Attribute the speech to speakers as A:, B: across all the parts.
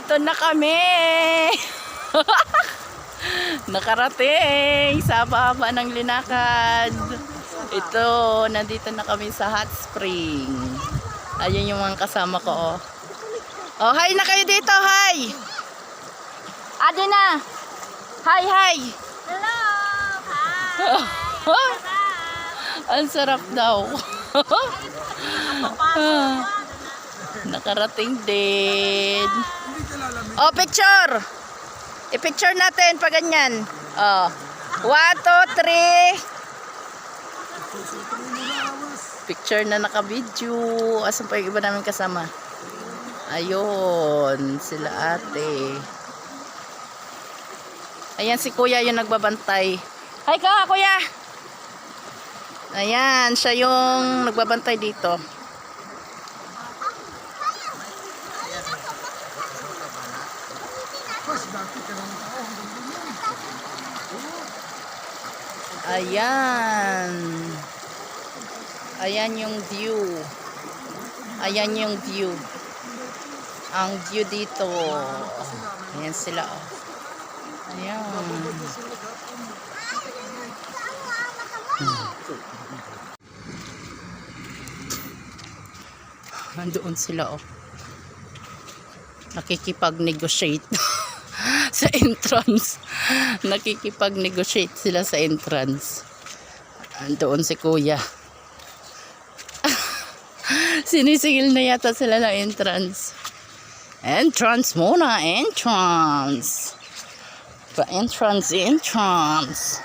A: Nandito na kami. Nakarating sa baba ng linakad. Ito, nandito na kami sa hot spring. Ayun yung mga kasama ko, oh. Oh, hi na kayo dito, hi. Adi na. Hi, hi.
B: Hello! Hi!
A: Ang sarap daw. Nakarating din. Oh, picture. I-picture natin pag ganyan. Oh. 1, 2, 3. Picture na naka-video. Asan pa yung iba namin kasama? Ayun, sila ate. Ayan si kuya yung nagbabantay. Hi ka, kuya. Ayan, siya yung nagbabantay dito. Ayan. Ayan yung view. Ayan yung view. Ang view dito. Ayan sila, oh. Ayan. Nandoon sila, oh. Nakikipag-negotiate sa entrance. Nakikipag-negotiate sila sa entrance. Nandoon si kuya. Sinisingil na yata sila ng entrance. Entrance muna, entrance. Pa-entrance, entrance.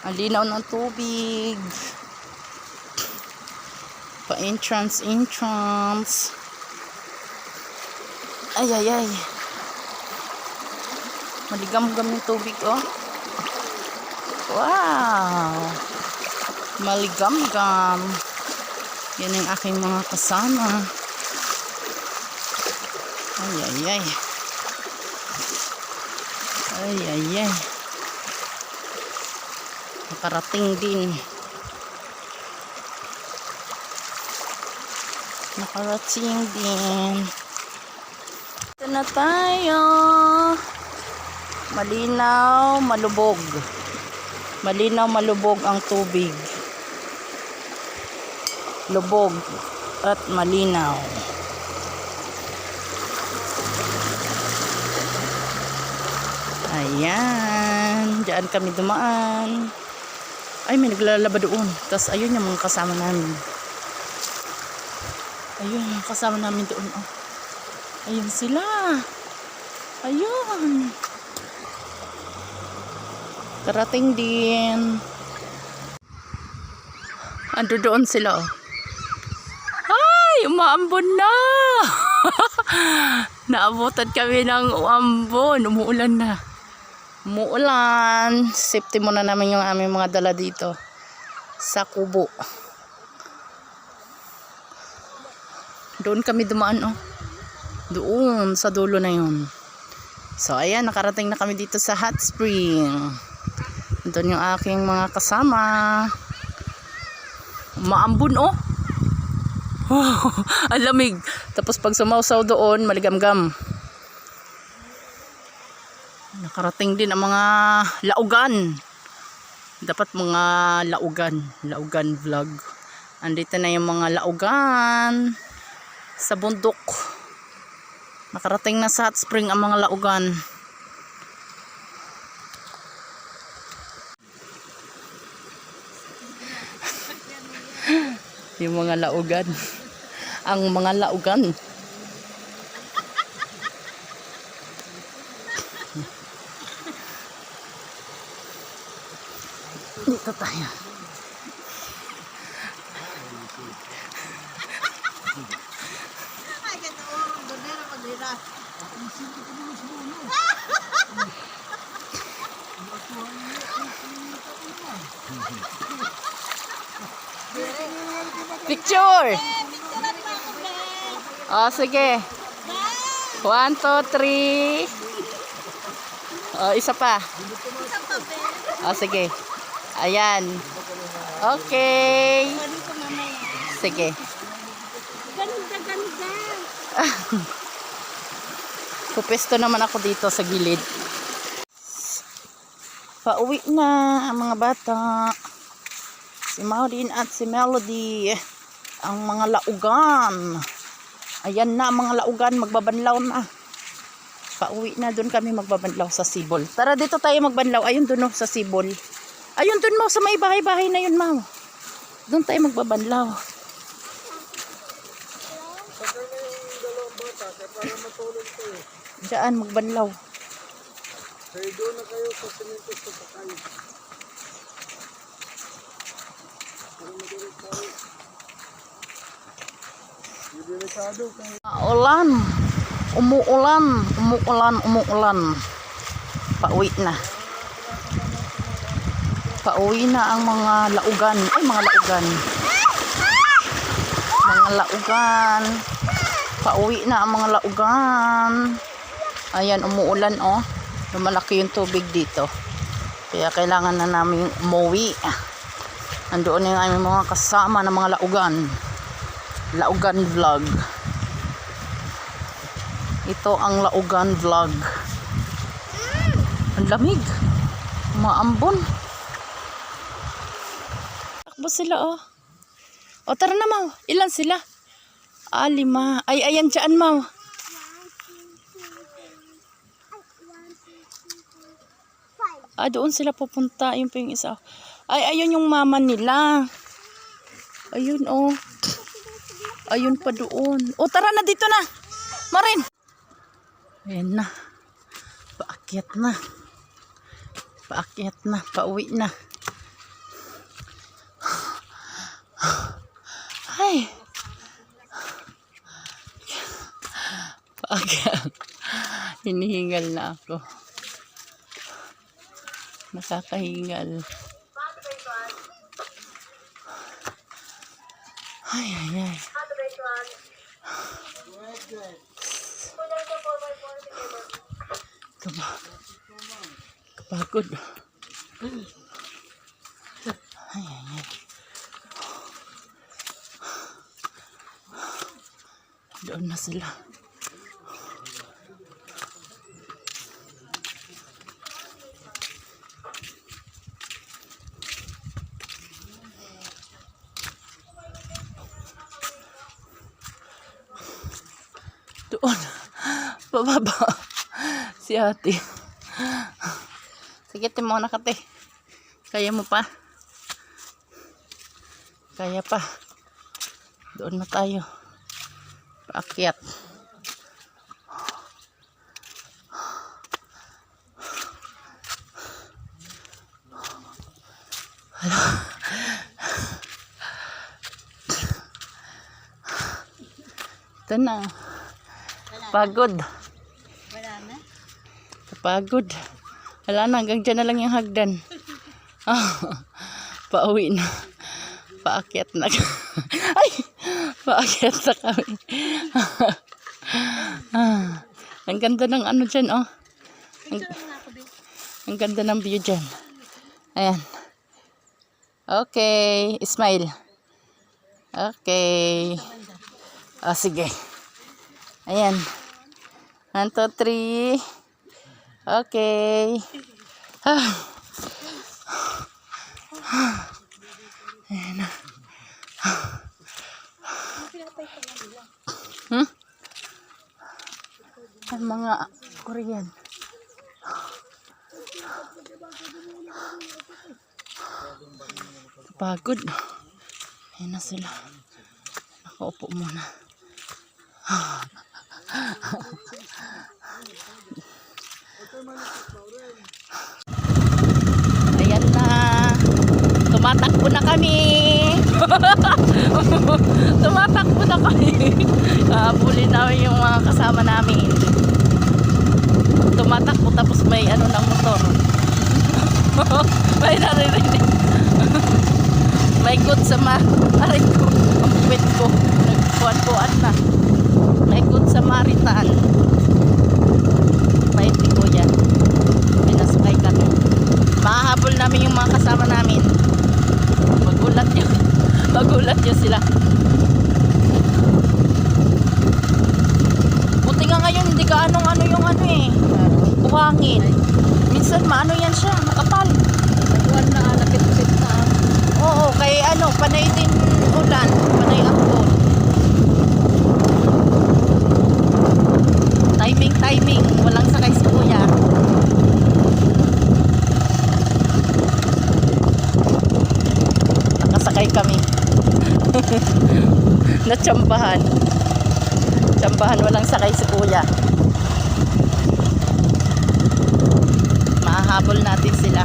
A: Ang linaw ng tubig. Pa-entrance, entrance. Ay, ay, ay. Maligam-gam yung tubig, oh. Wow. Maligam-gam. Yan ang aking mga kasama. Ay, ay, ay. Ay, ay, ay. Nakarating din. Nakarating din. Ito na tayo. Malinaw, malubog. Malinaw, malubog ang tubig. Lubog at malinaw. Ayan. Diyan kami dumaan. Ay, may naglalaba doon. Tapos ayun yung mga kasama namin. Ayun yung kasama namin doon, oh. Ayun sila. Ayun. Karating din. Ando doon sila, oh. Ay, umaambon na. Naabutan kami ng uambon. Umuulan na. Umuulan. Safety muna namin yung aming mga dala dito sa kubo. Doon kami dumaan, oh. Doon sa dulo na yun. So ayan, nakarating na kami dito sa hot spring. Doon yung aking mga kasama. Maambon, oh. Ang lamig. Tapos pag sumausaw doon, maligamgam. Nakarating din ang mga laugan. Dapat mga laugan. Laugan vlog. Andito na yung mga laugan sa bundok. Nakarating na sa hot spring ang mga laugan. Yung mga laugan. Ang mga laugan. Dito tayo. Picture! Oh, sige. 1, 2, 3. Oh, isa pa. Oh, sige. Ayan. Okay. Sige. Pupesto naman ako dito sa gilid. Pauwi na ang mga bata. Si Maureen at si Melody. Ang mga laugan. Ayan na mga laugan, magbabanlaw na. Pauwi na, doon kami magbabanlaw sa Sibol. Tara dito tayo magbanlaw. Ayun doon sa Sibol. Ayun doon mo, sa may bahay-bahay na yun, Mau. Doon tayo magbabanlaw. Diyan, magbanlaw.
B: Kaya doon na kayo sa semento sa sakay.
A: Ulan. Umuulan. Pauwi na. Pauwi na ang mga laugan. Ay, mga laugan. Mga laugan. Pauwi na ang mga laugan. Ayan, umuulan oh. Lumalaki yung tubig dito. Kaya kailangan na namin umuwi. Andoon yung aming mga kasama ng mga laugan. Laugan vlog. Ito ang laugan vlog. Ang lamig. Maambon. Takbo sila oh. O tara na Mau. Ilan sila? 5. Ay ayan dyan Mau. Doon sila pupunta. Ayun pa yung isa. Ay ayun yung mama nila. Ayun oh. Ayun pa doon. O tara na dito na. Marin. Ayan na. Paakyat na. Paakyat na. Pauwi na. Ay. Paakyat. Hinihingal na ako. Nakakahingal. Ay, ay, ay. Kapagod. Ay, ay, ay. Doon na sila. Doon. Bababa. Si ate. Sige, mo na kate. Kaya mo pa. Kaya pa. Doon na tayo. Paakyat. Ito na. Pagod.
C: Wala na?
A: Pagod. Wala na, hanggang dyan na lang yung hagdan. Pauwi na. Paakyat na. Ay! Paakyat na kami. Ang ganda ng ano dyan, oh. Ang ganda ng view dyan. Ayan. Okay. Smile. Okay. Sige. Ayan. 1, 2, 3. Okay. Ayan na. Ang mga Korean. Pagod. Ayan na sila. Nakaupo muna. Ayan na. Tumatakbo na kami. Tumatakbo na kami. Puli namin yung mga kasama namin. Tumatakbo tapos may ano ng motor. May naririnig. May good sa aray ko. Ang puwit ko. Nagkuhan-kuhan na. May good sa maritan. Paiti ko yan. Pinasakay kami. Mahahabol namin yung mga kasama namin. Magulat yun. Magulat yun sila. ano eh, buhangin. Minsan maano yan siya, makapal.
B: Nagwan na, nakit-sit na.
A: Oo, kay ano, panay din ulan, panay ambon. Timing, walang sakay si kuya. Nakasakay kami. Natsambahan. Tsambahan, walang sakay si kuya. Mahahabol natin sila.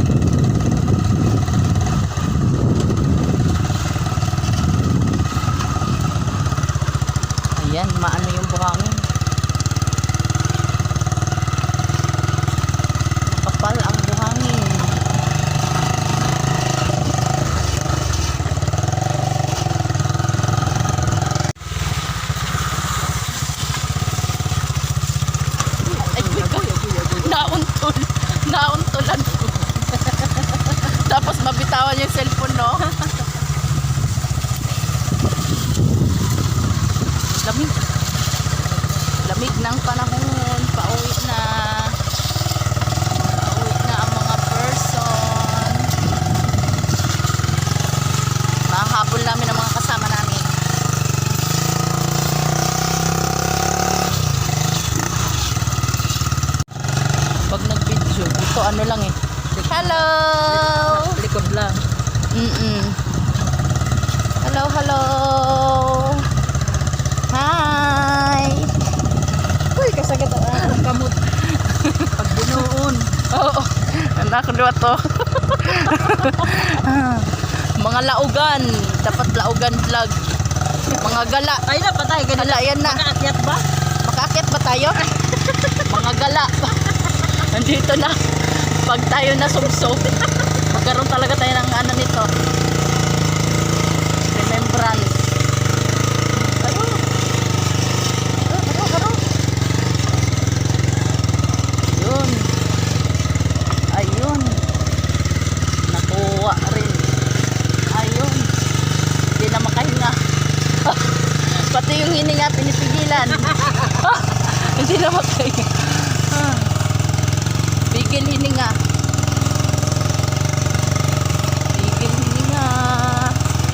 A: Ayan, maano yung buhangin. Makapal ang buhangin. Ay, nauntulan ko. Tapos mabitawan yung cellphone, no? Lamig. Lamig ng panahon. Pauwi na. Pauwi na ang mga person. Mahahabol namin ang mga kasama namin. Pag nag-video, ito ano lang eh. Hello!
B: Likod lang.
A: Hello. Hi!
B: Uy, kasagad ang kamot. Pag binuon.
A: Oo, anak ko to. Mga laugan, dapat laugan vlog. Mga gala.
B: Ay na, patay.
A: Gala, yan na.
B: Nakaakyat ba?
A: Makaakyat ba tayo? Mga gala. Nandito na. Pag tayo na sumsum, magkaroon talaga tayo ng ano nito. Remembrance. Karo. Yun. Ayun. Nakuha rin. Ayun. Hindi na makahinga. Pati yung hininga pinipigilan. Hindi na makahinga. Pigil hininga. Pigil hininga.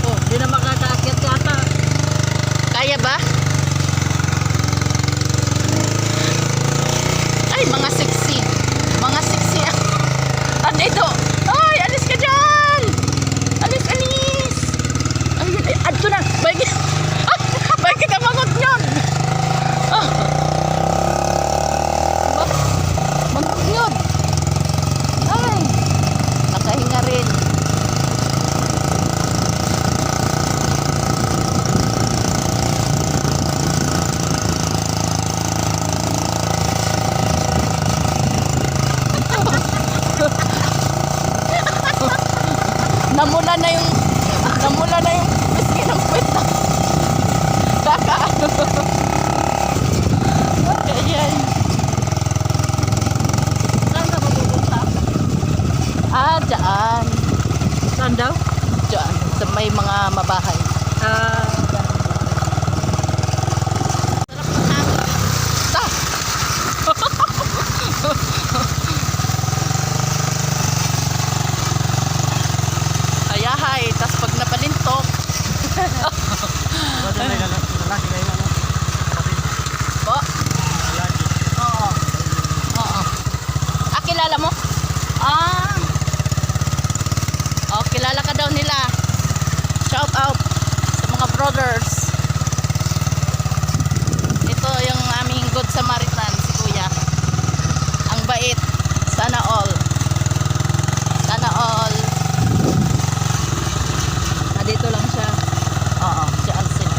B: Oh, di na makakaakyat yata.
A: Kaya ba? Ay, mga sexy. Mga sexy. Andito. Ay, alis ka dyan. Alis. Ayun, ay, adto na. Bay kita mangot nyon. Mangot nyon. Ay, nakahinga rin. Namula na yung miskin ng puwet na kakaano. Ayan.
B: Saan ka mapupunta?
A: Dyan.
B: Saan daw?
A: Dyan. Sa may mga mabahay. Ta! Ayahay. Tas pag napalintok.
B: Lalaki kayo na.
A: Po? Oo. Kilala mo? Kilala ka daw nila. Shout out sa mga brothers. Ito yung aming good Samaritan, si Kuya. Ang bait. Sana all. Sana all.
B: Dito lang siya.
A: Oo, dyan sila.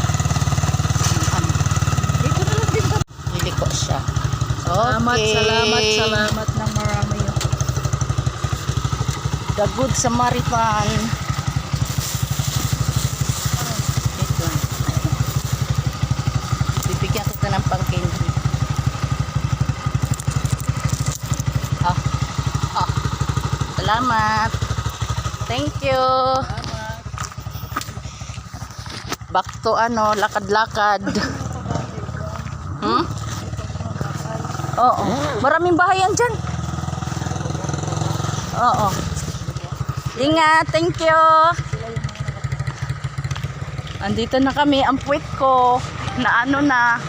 B: Dito na lang din.
A: Liliko siya.
B: Salamat
A: Okay.
B: ng marami.
A: The good Samaritan. Ito. Bibigyan kita ng pang-candy. Salamat. Thank you. Back to lakad-lakad. Oo. Maraming bahay yan dyan. Oo. Ingat. Thank you. Andito na kami. Ang puwit ko na ano na.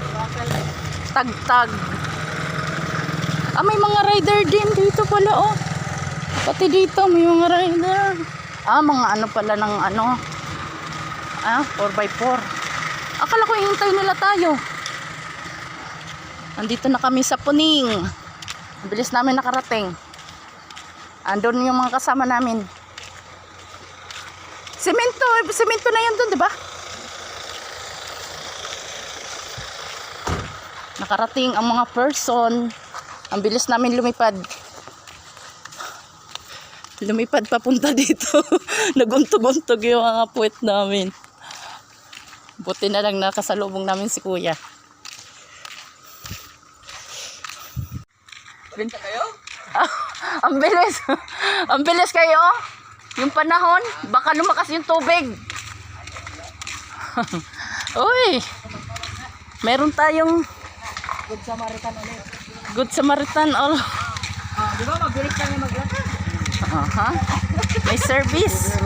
A: Tagtag. Ah, may mga rider din dito pala, oh. Pati dito, may mga rider. Ah, mga ano pala ng ano. 4x4. Akala ko hintay nila tayo. Andito na kami sa Puning. Ang bilis namin nakarating. Andun yung mga kasama namin. Semento na yan dun, di ba? Nakarating ang mga person. Ang bilis namin lumipad. Lumipad papunta dito. Naguntog-untog yung mga puwet namin. Buti na lang nakasalubong namin si Kuya.
B: Benta kayo?
A: Ang bilis. Ang bilis kayo. Yung panahon, baka lumakas yung tubig. Uy. Meron tayong
B: Good Samaritan ulit.
A: Good Samaritan. Oh.
B: Di ba mabilis lang yung maglakad?
A: Aha. May service.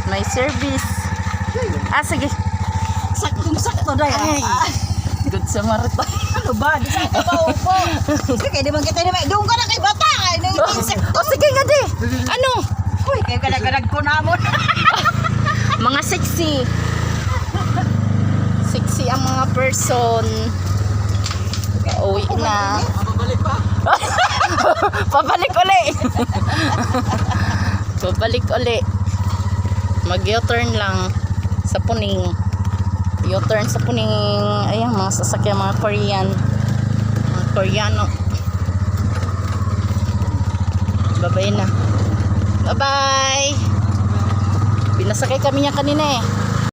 A: May service. Sige.
B: Saktong-sakto na yan.
A: Good Samaritan.
B: Ano ba? Di sa pa upo. Sige, di man kita naman. Doon ka na kay bata.
A: Sige nga di. Ano?
B: Uy, kaya kalagarag ko namon.
A: Mga sexy. Sexy ang mga person. Uwi na.
B: Mababalik pa.
A: Pabalik uli. Pabalik uli. Mag-U-turn lang sa Puning. U-turn sa Puning. Ayan, mga sasakyan, mga Korean. Mga Koreano. Bye-bye na. Bye-bye. Pinasakay kami niya kanina eh.